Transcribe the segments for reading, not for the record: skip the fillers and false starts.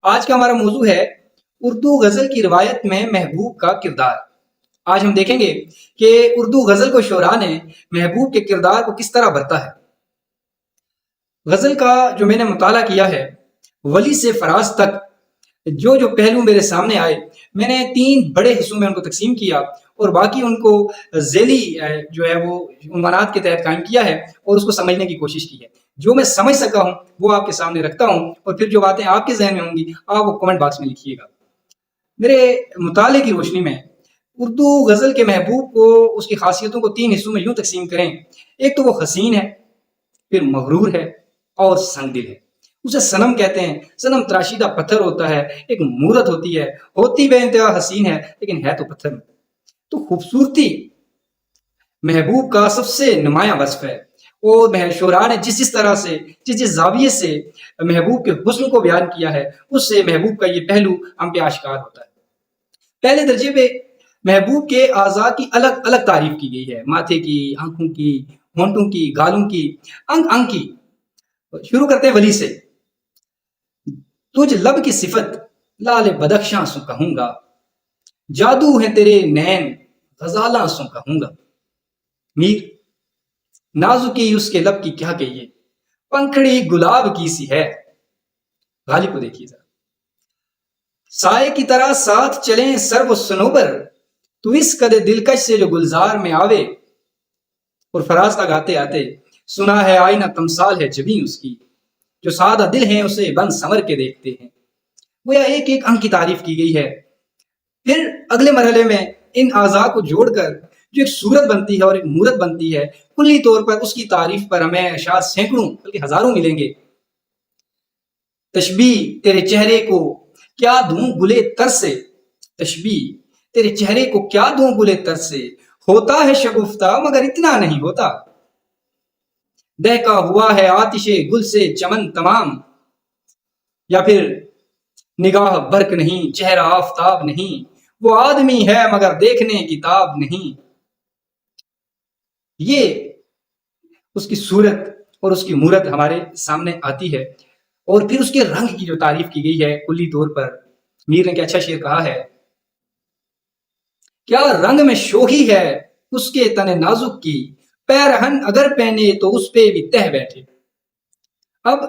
آج کا ہمارا موضوع ہے اردو غزل کی روایت میں محبوب کا کردار۔ آج ہم دیکھیں گے کہ اردو غزل کو شعراء نے محبوب کے کردار کو کس طرح برتا ہے۔ غزل کا جو میں نے مطالعہ کیا ہے، ولی سے فراز تک جو پہلو میرے سامنے آئے، میں نے 3 بڑے حصوں میں ان کو تقسیم کیا اور باقی ان کو ذیلی جو ہے وہ عنوانات کے تحت قائم کیا ہے اور اس کو سمجھنے کی کوشش کی ہے۔ جو میں سمجھ سکا ہوں وہ آپ کے سامنے رکھتا ہوں، اور پھر جو باتیں آپ کے ذہن میں ہوں گی آپ وہ کمنٹ باکس میں لکھیے گا۔ میرے مطالعے کی روشنی میں اردو غزل کے محبوب کو، اس کی خاصیتوں کو 3 حصوں میں یوں تقسیم کریں۔ ایک تو وہ حسین ہے، پھر مغرور ہے اور سنگ دل ہے۔ اسے صنم کہتے ہیں۔ صنم تراشیدہ پتھر ہوتا ہے، ایک مورت ہوتی بے انتہا حسین ہے لیکن ہے تو پتھر میں۔ تو خوبصورتی محبوب کا سب سے نمایاں وصف ہے، اور شعراء نے جس طرح سے جس زاویے سے محبوب کے حسن کو بیان کیا ہے، اس سے محبوب کا یہ پہلو ہم پہ آشکار ہوتا ہے۔ پہلے درجے پہ محبوب کے اعضاء کی الگ الگ تعریف کی گئی ہے، ماتھے کی، آنکھوں کی، ہونٹوں کی، گالوں کی، انگ کی۔ شروع کرتے ہیں ولی سے۔ تجھ لب کی صفت لال بدخشاں سو کہوں گا، جادو ہے تیرے نین غزالاں سو کہوں گا۔ میر نازکی اس کے لب کی کیا کہیے، پنکھڑی گلاب کی سی ہے۔ غالب کو دیکھیے ذرا۔ سائے کی طرح ساتھ چلیں سر و سنوبر، تو اس قدر دلکش سے جو گلزار میں آوے۔ اور فراز تک آتے آتے سنا ہے آئینہ تمثال ہے جبیں اس کی، جو سادہ دل ہیں اسے بن سمر کے دیکھتے ہیں۔ گویا ایک ایک انگ کی تعریف کی گئی ہے۔ پھر اگلے مرحلے میں ان اعضاء کو جوڑ کر جو ایک صورت بنتی ہے اور ایک مورت بنتی ہے، کلی طور پر اس کی تعریف پر ہمیں شاید سینکڑوں بلکہ ہزاروں ملیں گے۔ تشبیہ تیرے چہرے کو کیا دوں گلے تر سے، تشبیہ تیرے چہرے کو کیا دوں گلے تر سے، ہوتا ہے شگفتہ مگر اتنا نہیں ہوتا۔ دہکا ہوا ہے آتش گل سے چمن تمام، یا پھر نگاہ برق نہیں، چہرہ آفتاب نہیں، وہ آدمی ہے مگر دیکھنے کی تاب نہیں۔ یہ اس کی صورت اور اس کی مورت ہمارے سامنے آتی ہے۔ اور پھر اس کے رنگ کی جو تعریف کی گئی ہے کلی طور پر، میر نے کیا اچھا شعر کہا ہے، کیا رنگ میں شوخی ہے اس کے تن نازک کی، پیرہن اگر پہنے تو اس پہ بھی تہ بیٹھے۔ اب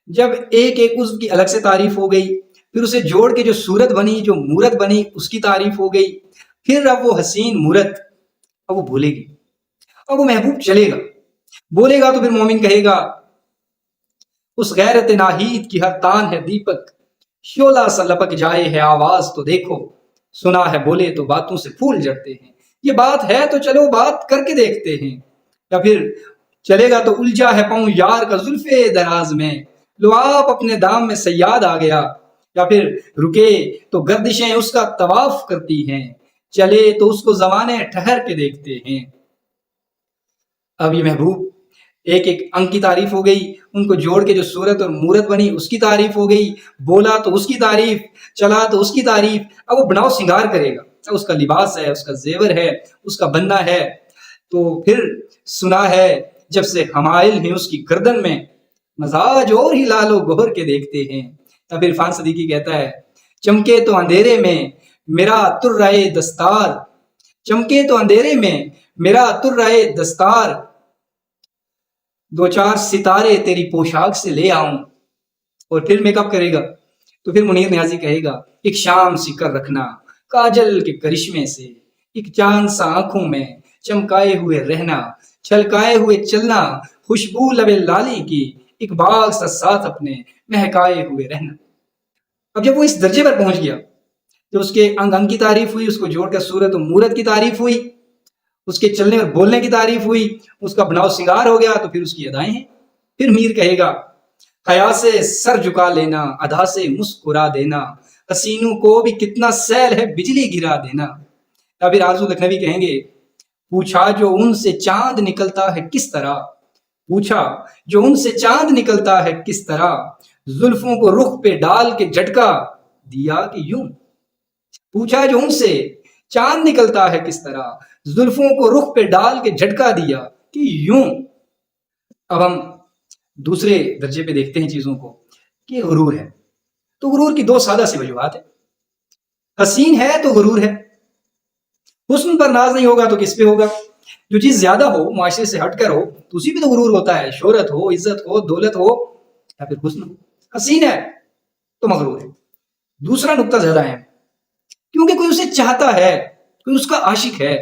جب ایک ایک عضو کی الگ سے تعریف ہو گئی، پھر اسے جوڑ کے جو صورت بنی، جو مورت بنی، اس کی تعریف ہو گئی، پھر اب وہ حسین مورت اب وہ بھولے گی، اب وہ محبوب چلے گا، بولے گا تو پھر مومن کہے گا، اس غیرت ناہید کی ہر تان ہے دیپک، شعلہ سا لپک جائے ہے آواز تو دیکھو، سنا ہے بولے تو باتوں سے پھول جڑتے ہیں، یہ بات ہے تو چلو بات کر کے دیکھتے ہیں۔ یا پھر چلے گا تو الجھا ہے پاؤں یار کا زلف دراز میں، لو آپ اپنے دام میں صیاد آ گیا۔ یا پھر رکے تو گردشیں اس کا طواف کرتی ہیں، چلے تو اس کو زمانے ٹھہر کے دیکھتے ہیں۔ اب یہ محبوب ایک ایک انگ کی تعریف ہو گئی، ان کو جوڑ کے جو صورت اور مورت بنی اس کی تعریف ہو گئی، بولا تو اس کی تعریف، چلا تو اس کی تعریف۔ اب وہ بناؤ سنگار کرے گا، اب اس کا لباس ہے، اس کا زیور ہے، اس کا بننا ہے۔ تو پھر سنا ہے جب سے حمائل ہیں اس کی گردن میں، مزاج اور ہی لال و گوہر کے دیکھتے ہیں۔ یا پھر عرفان صدیقی کہتا ہے، چمکے تو اندھیرے میں میرا ترائے دستار، چمکے تو اندھیرے میں میرا ترائے دستار، 2-4 ستارے تیری پوشاک سے لے آؤں۔ اور پھر میک اپ کرے گا تو پھر منیر نیازی کہے گا، ایک شام سی کر رکھنا کاجل کے کرشمے سے، ایک چاند سا آنکھوں میں چمکائے ہوئے رہنا، چھلکائے ہوئے چلنا، خوشبو لبے لالی کی، ایک باغ سا ساتھ اپنے مہکائے ہوئے رہنا۔ اب جب وہ اس درجے پر پہنچ گیا، جب اس کے انگ انگ کی تعریف ہوئی، اس کو جوڑ کر صورت و مورت کی تعریف ہوئی، اس کے چلنے اور بولنے کی تعریف ہوئی، اس کا بناؤ سنگار ہو گیا، تو پھر اس کی ادائیں ہیں۔ پھر میر کہے گا، حیا سے سر جھکا لینا، ادا سے مسکرا دینا، حسینوں کو بھی کتنا سیل ہے بجلی گرا دینا۔ یا پھر آرزو لکھنوی کہیں گے، پوچھا جو ان سے چاند نکلتا ہے کس طرح، پوچھا جو ان سے چاند نکلتا ہے کس طرح، زلفوں کو رخ پہ ڈال کے جھٹکا دیا کہ یوں، پوچھا جو ان سے چاند نکلتا ہے کس طرح، زلفوں کو رخ پہ ڈال کے جھٹکا دیا کہ یوں۔ اب ہم دوسرے درجے پہ دیکھتے ہیں چیزوں کو کہ غرور ہے۔ تو غرور کی دو سادہ سی وجوہات ہیں. حسین ہے تو غرور ہے. حسن پر ناز نہیں ہوگا تو کس پہ ہوگا؟ جو چیز زیادہ ہو، معاشرے سے ہٹ کر ہو، تو اسی پہ تو غرور ہوتا ہے. شہرت ہو، عزت ہو، دولت ہو، یا پھر حسن ہو. حسین ہے تو مغرور ہے. دوسرا نقطہ زیادہ ہے، کیونکہ کوئی اسے چاہتا ہے، کوئی اس کا عاشق ہے،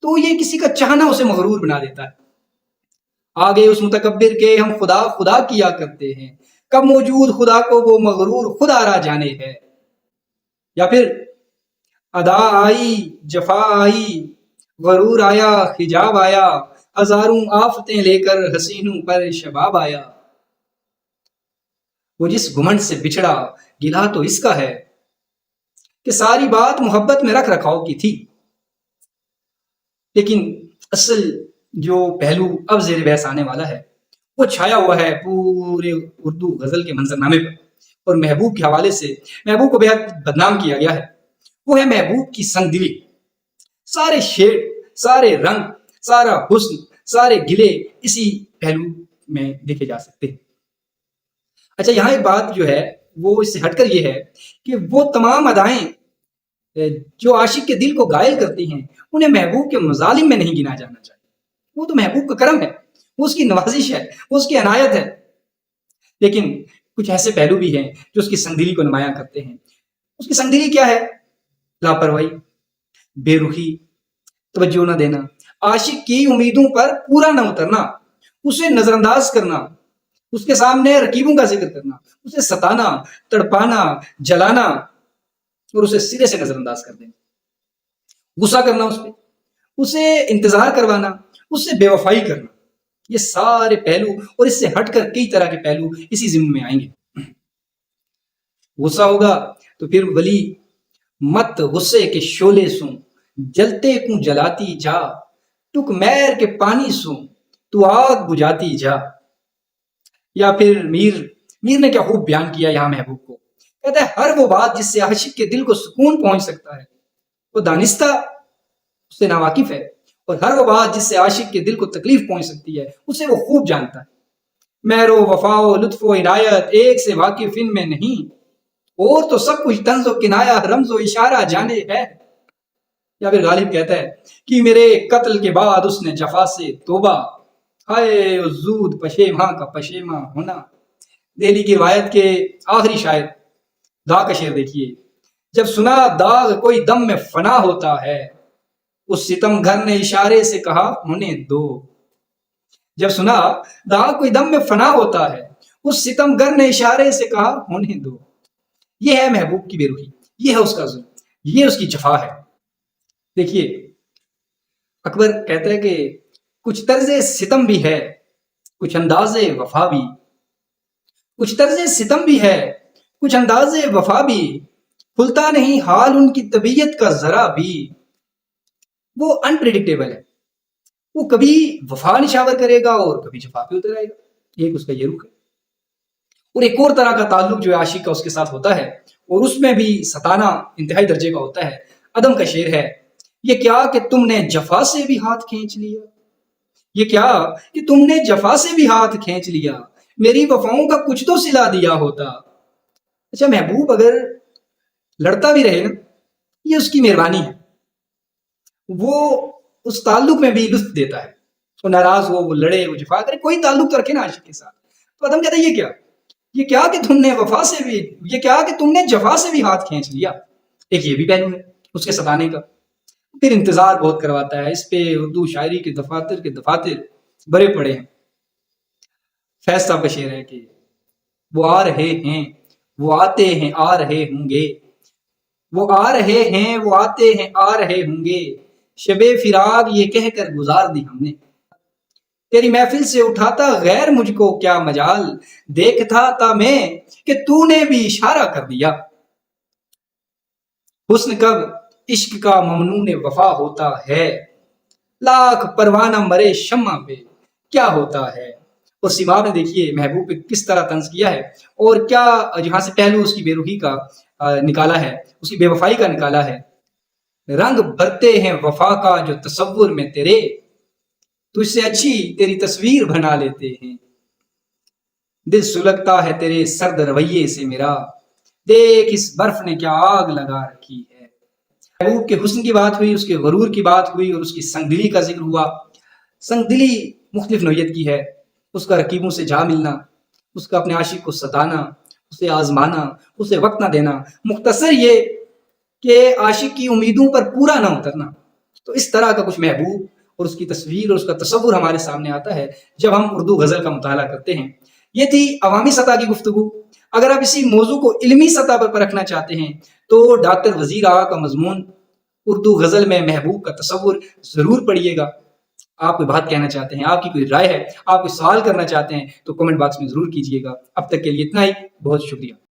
تو یہ کسی کا چاہنا اسے مغرور بنا دیتا ہے. آگے اس متکبر کے ہم خدا خدا کیا کرتے ہیں، کب موجود خدا کو وہ مغرور خود آرا جانے ہے. یا پھر ادا آئی، جفا آئی، غرور آیا، حجاب آیا، ہزاروں آفتیں لے کر حسینوں پر شباب آیا. وہ جس گھمنڈ سے بچھڑا، گلا تو اس کا ہے کہ ساری بات محبت میں رکھ رکھاؤ کی تھی. لیکن اصل جو پہلو اب زیر بحث آنے والا ہے وہ چھایا ہوا ہے پورے اردو غزل کے منظرنامے پر، اور محبوب کے حوالے سے محبوب کو بے حد بدنام کیا گیا ہے. وہ ہے محبوب کی سنگ دلی. سارے شعر، سارے رنگ، سارا حسن، سارے گلے اسی پہلو میں دیکھے جا سکتے ہیں. اچھا، یہاں ایک بات جو ہے وہ اس سے ہٹ کر یہ ہے کہ وہ تمام ادائیں جو عاشق کے دل کو گائل کرتی ہیں انہیں محبوب کے مظالم میں نہیں گنا جانا چاہیے. وہ تو محبوب کا کرم ہے، وہ اس کی نوازش ہے، وہ اس کی عنایت ہے. لیکن کچھ ایسے پہلو بھی ہیں جو اس کی سنگدلی کو نمایاں کرتے ہیں. اس کی سنگدلی کیا ہے؟ لاپرواہی، بے رخی، توجہ نہ دینا، عاشق کی امیدوں پر پورا نہ اترنا، اسے نظر انداز کرنا، اس کے سامنے رکیبوں کا ذکر کرنا، اسے ستانا، تڑپانا، جلانا اور اسے سرے سے نظر انداز کر دینا، غصہ کرنا اس پہ، اسے انتظار کروانا، اس سے بے وفائی کرنا. یہ سارے پہلو اور اس سے ہٹ کر کئی طرح کے پہلو اسی ضمن میں آئیں گے. غصہ ہوگا تو پھر ولی مت غصے کے شعلے سوں، جلتے کوں جلاتی جا، ٹک میر کے پانی سوں تو آگ بجھاتی جا. یا پھر میر نے کیا خوب بیان کیا یہاں محبوب کو. کہتا ہے ہر وہ بات جس سے عاشق کے دل کو سکون پہنچ سکتا ہے وہ دانستہ اس سے ناواقف ہے، اور ہر وہ بات جس سے عاشق کے دل کو تکلیف پہنچ سکتی ہے اسے وہ خوب جانتا ہے. مہر و وفا و لطف و عنایت ایک سے واقف ان میں نہیں، اور تو سب کچھ طنز و کنایا رمز و اشارہ جانے ہے. یا پھر غالب کہتا ہے کہ میرے قتل کے بعد اس نے جفا سے توبہ، ہائے زود پشیماں کا پشیماں ہونا. دہلی کی روایت کے آخری شاعر داغ کا شعر دیکھیے. جب سنا داغ کوئی دم میں فنا ہوتا ہے، اس ستم گھر نے اشارے سے کہا ہونے دو. جب سنا داغ کوئی دم میں فنا ہوتا ہے، اس ستم گر نے اشارے سے کہا ہونے دو. یہ ہے محبوب کی بے روحی، یہ ہے اس کا ظلم، یہ اس کی جفا ہے. دیکھیے اکبر کہتا ہے کہ کچھ طرز ستم بھی ہے، کچھ انداز وفا بھی. کچھ طرز ستم بھی ہے، کچھ انداز وفا بھی، کھلتا نہیں حال ان کی طبیعت کا ذرا بھی. وہ انپریڈکٹیبل ہے، وہ کبھی وفا نشاور کرے گا اور کبھی جفا پہ اتر آئے گا. ایک اس کا یہ رخ ہے. اور ایک اور طرح کا تعلق جو ہے عاشق کا اس کے ساتھ ہوتا ہے، اور اس میں بھی ستانا انتہائی درجے کا ہوتا ہے. عدم کا شعر ہے، یہ کیا کہ تم نے جفا سے بھی ہاتھ کھینچ لیا، یہ کیا کہ تم نے جفا سے بھی ہاتھ کھینچ لیا، میری وفاؤں کا کچھ تو سلا دیا ہوتا. اچھا، محبوب اگر لڑتا بھی رہے نا، یہ اس کی مہربانی ہے. وہ اس تعلق میں بھی لطف دیتا ہے. وہ ناراض ہو، وہ لڑے، وہ جفا کرے، کوئی تعلق تو رکھے نا عاشق کے ساتھ. تو عدم کہتا ہے یہ کیا کہ تم نے وفا سے بھی، یہ کیا کہ تم نے جفا سے بھی ہاتھ کھینچ لیا. ایک یہ بھی پہلو ہے اس کے ستانے کا. پھر انتظار بہت کرواتا ہے. اس پہ اردو شاعری کے دفاتر بڑے پڑے ہیں. فیض صاحب کا شعر ہے کہ وہ آ رہے ہیں، وہ آتے ہیں، آ رہے ہوں گے، وہ آ رہے ہیں، وہ آتے ہیں، آ رہے ہوں گے، شب فراق یہ کہہ کر گزار دی ہم نے. تیری محفل سے اٹھاتا غیر مجھ کو کیا مجال، دیکھتا تھا میں کہ تو نے بھی اشارہ کر دیا. حسن کب عشق کا ممنون وفا ہوتا ہے، لاکھ پروانہ مرے شمع پہ کیا ہوتا ہے. اور سیما نے دیکھیے محبوب پہ کس طرح طنز کیا ہے، اور کیا جہاں سے پہلو اس کی بے روحی کا نکالا ہے، اس کی بے وفائی کا نکالا ہے. رنگ بھرتے ہیں وفا کا جو تصور میں تیرے، تجھ سے اچھی تیری تصویر بنا لیتے ہیں. دل سلگتا ہے تیرے سرد رویے سے میرا، دیکھ اس برف نے کیا آگ لگا رکھی ہے۔ محبوب کے حسن کی بات ہوئی، اس کے غرور کی بات ہوئی اور اس کی سنگ دلی کا ذکر ہوا۔ سنگ دلی مختلف نوعیت کی ہے، اس کا رقیبوں سے جا ملنا، اس کا اپنے عاشق کو ستانا، اسے آزمانا، اسے وقت نہ دینا، مختصر یہ کہ عاشق کی امیدوں پر پورا نہ اترنا۔ تو اس طرح کا کچھ محبوب اور اس کی تصویر اور اس کا تصور ہمارے سامنے آتا ہے جب ہم اردو غزل کا مطالعہ کرتے ہیں۔ یہ تھی عوامی سطح کی گفتگو۔ اگر آپ اسی موضوع کو علمی سطح پر پرکھنا چاہتے ہیں تو ڈاکٹر وزیر آغا کا مضمون اردو غزل میں محبوب کا تصور ضرور پڑھیے گا۔ آپ کوئی بات کہنا چاہتے ہیں، آپ کی کوئی رائے ہے، آپ کوئی سوال کرنا چاہتے ہیں تو کمنٹ باکس میں ضرور کیجیے گا۔ اب تک کے لیے اتنا ہی، بہت شکریہ۔